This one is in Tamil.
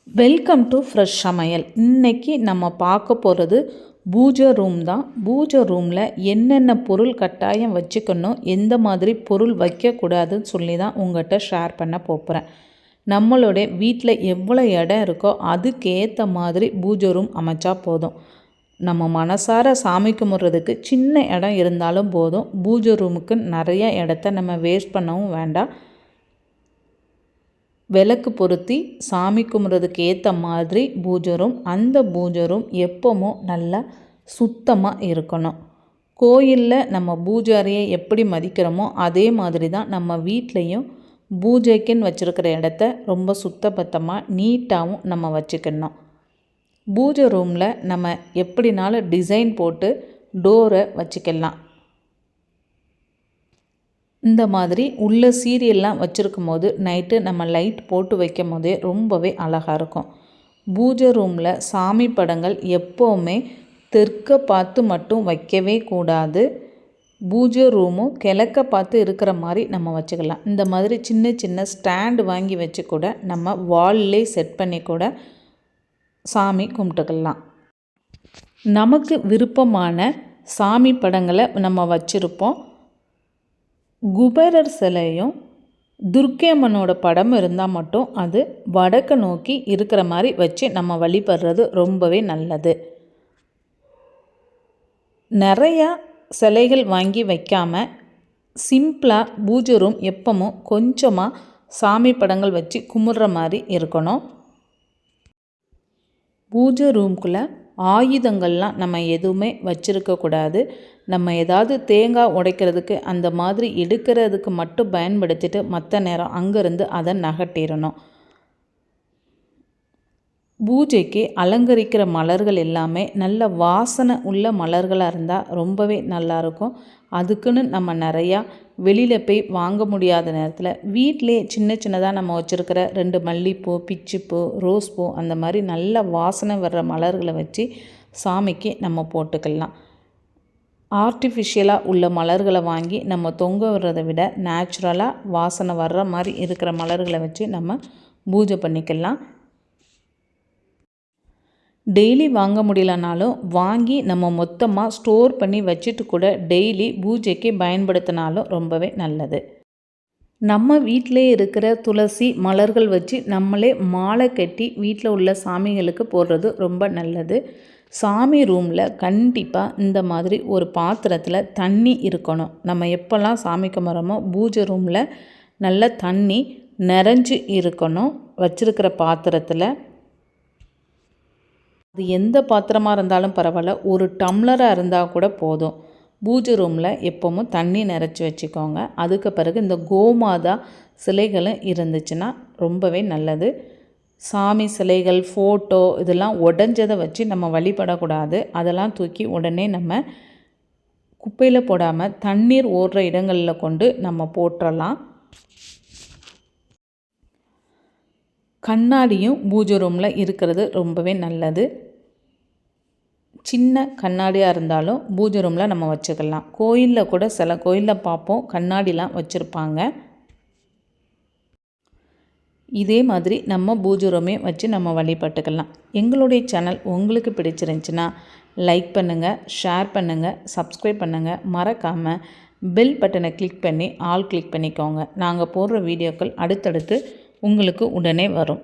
வெல்கம் டு ஃப்ரெஷ் சமையல். இன்றைக்கி நம்ம பார்க்க போகிறது பூஜை ரூம் தான். பூஜை ரூமில் என்னென்ன பொருள் கட்டாயம் வச்சுக்கணும், எந்த மாதிரி பொருள் வைக்கக்கூடாதுன்னு சொல்லி தான் உங்கள்கிட்ட ஷேர் பண்ண போகிறேன். நம்மளுடைய வீட்டில் எவ்வளோ இடம் இருக்கோ அதுக்கேற்ற மாதிரி பூஜை ரூம் அமைச்சா போதும். நம்ம மனசார சாமி கும்பிட்றதுக்கு சின்ன இடம் இருந்தாலும் போதும். பூஜை ரூமுக்கு நிறைய இடத்த நம்ம வேஸ்ட் பண்ணவும் வேண்டாம். விளக்கு பொருத்தி சாமி கும்பிட்றதுக்கு ஏற்ற மாதிரி பூஜை ரூம். அந்த பூஜை ரூம் எப்பவும் நல்லா சுத்தமாக இருக்கணும். கோயிலில் நம்ம பூஜை அறையை எப்படி மதிக்கிறோமோ அதே மாதிரி தான் நம்ம வீட்லேயும் பூஜைக்குன்னு வச்சுருக்கிற இடத்த ரொம்ப சுத்தபத்தமாக நீட்டாகவும் நம்ம வச்சுக்கணும். பூஜை ரூமில் நம்ம எப்படினாலும் டிசைன் போட்டு டோரை வச்சுக்கலாம். இந்த மாதிரி உள்ள சீரியல்லாம் வச்சுருக்கும் போது நைட்டு நம்ம லைட் போட்டு வைக்கும் போதே ரொம்பவே அழகாக இருக்கும். பூஜை ரூமில் சாமி படங்கள் எப்போவுமே தெற்க பார்த்து மட்டும் வைக்கவே கூடாது. பூஜை ரூமும் கிழக்க பார்த்து இருக்கிற மாதிரி நம்ம வச்சுக்கலாம். இந்த மாதிரி சின்ன சின்ன ஸ்டாண்டு வாங்கி வச்சு கூட நம்ம வால்லே செட் பண்ணி கூட சாமி கும்பிட்டுக்கலாம். நமக்கு விருப்பமான சாமி படங்களை நம்ம வச்சுருப்போம். குபேரர் சிலையும் துர்க்கை அம்மனோட படம் இருந்தால் மட்டும் அது வடக்கு நோக்கி இருக்கிற மாதிரி வச்சு நம்ம வழிபடுறது ரொம்பவே நல்லது. நிறையா சிலைகள் வாங்கி வைக்காமல் சிம்பிளாக பூஜை ரூம் எப்பவும் கொஞ்சமாக சாமி படங்கள் வச்சு கும்பிட்ற மாதிரி இருக்கணும். பூஜை ரூம்குள்ளே ஆயுதங்கள்லாம் நம்ம எதுவுமே வச்சுருக்கக்கூடாது. நம்ம ஏதாவது தேங்காய் உடைக்கிறதுக்கு அந்த மாதிரி எடுக்கிறதுக்கு மட்டும் பயன்படுத்திட்டு மற்ற நேரம் அங்கேருந்து அதை நகட்டிடணும். பூஜைக்கு அலங்கரிக்கிற மலர்கள் எல்லாமே நல்ல வாசனை உள்ள மலர்களாக இருந்தால் ரொம்பவே நல்லாயிருக்கும். அதுக்குன்னு நம்ம நிறையா வெளியில் போய் வாங்க முடியாத நேரத்தில் வீட்டிலே சின்ன சின்னதாக நம்ம வச்சுருக்கிற 2 மல்லிப்பூ, பிச்சிப்பூ, ரோஸ் பூ அந்த மாதிரி நல்ல வாசனை வர்ற மலர்களை வச்சு சாமிக்கு நம்ம போட்டுக்கலாம். ஆர்டிஃபிஷியலாக உள்ள மலர்களை வாங்கி நம்ம தொங்க விடுறதை விட நேச்சுரலாக வாசனை வர்ற மாதிரி இருக்கிற மலர்களை வச்சு நம்ம பூஜை பண்ணிக்கலாம். டெய்லி வாங்க முடியலனாலும் வாங்கி நம்ம மொத்தமாக ஸ்டோர் பண்ணி வச்சுட்டு கூட டெய்லி பூஜைக்கு பயன்படுத்தினாலும் ரொம்பவே நல்லது. நம்ம வீட்டிலே இருக்கிற துளசி மலர்கள் வச்சு நம்மளே மாலை கட்டி வீட்டில் உள்ள சாமிகளுக்கு போடுறது ரொம்ப நல்லது. சாமி ரூமில் கண்டிப்பாக இந்த மாதிரி ஒரு பாத்திரத்தில் தண்ணி இருக்கணும். நம்ம எப்போல்லாம் சாமி கும்பிட்றோமோ பூஜை ரூமில் நல்ல தண்ணி நிறைஞ்சு இருக்கணும். வச்சுருக்கிற பாத்திரத்தில் அது எந்த பாத்திரமாக இருந்தாலும் பரவாயில்ல, ஒரு டம்ளராக இருந்தால் கூட போதும். பூஜை ரூமில் எப்போவும் தண்ணி நிறச்சி வச்சுக்கோங்க. அதுக்கு பிறகு இந்த கோமாதா சிலைகளும் இருந்துச்சுன்னா ரொம்பவே நல்லது. சாமி சிலைகள், ஃபோட்டோ இதெல்லாம் உடஞ்சதை வச்சு நம்ம வழிபடக்கூடாது. அதெல்லாம் தூக்கி உடனே நம்ம குப்பையில் போடாமல் தண்ணீர் ஓடுற இடங்களில் கொண்டு நம்ம போட்டுடலாம். கண்ணாடியும் பூஜை ரூமில் இருக்கிறது ரொம்பவே நல்லது. சின்ன கண்ணாடியாக இருந்தாலும் பூஜை ரூமில் நம்ம வச்சுக்கலாம். கோயிலில் கூட சில கோயிலில் பார்ப்போம் கண்ணாடிலாம் வச்சுருப்பாங்க. இதே மாதிரி நம்ம பூஜை ரூமே வச்சு நம்ம வழிபட்டுக்கலாம். எங்களுடைய சேனல் உங்களுக்கு பிடிச்சிருந்துச்சின்னா லைக் பண்ணுங்கள், ஷேர் பண்ணுங்கள், சப்ஸ்கிரைப் பண்ணுங்கள். மறக்காமல் பெல் பட்டனை கிளிக் பண்ணி ஆல் கிளிக் பண்ணிக்கோங்க. நாங்கள் போடுற வீடியோக்கள் அடுத்தடுத்து உங்களுக்கு உடனே வரும்.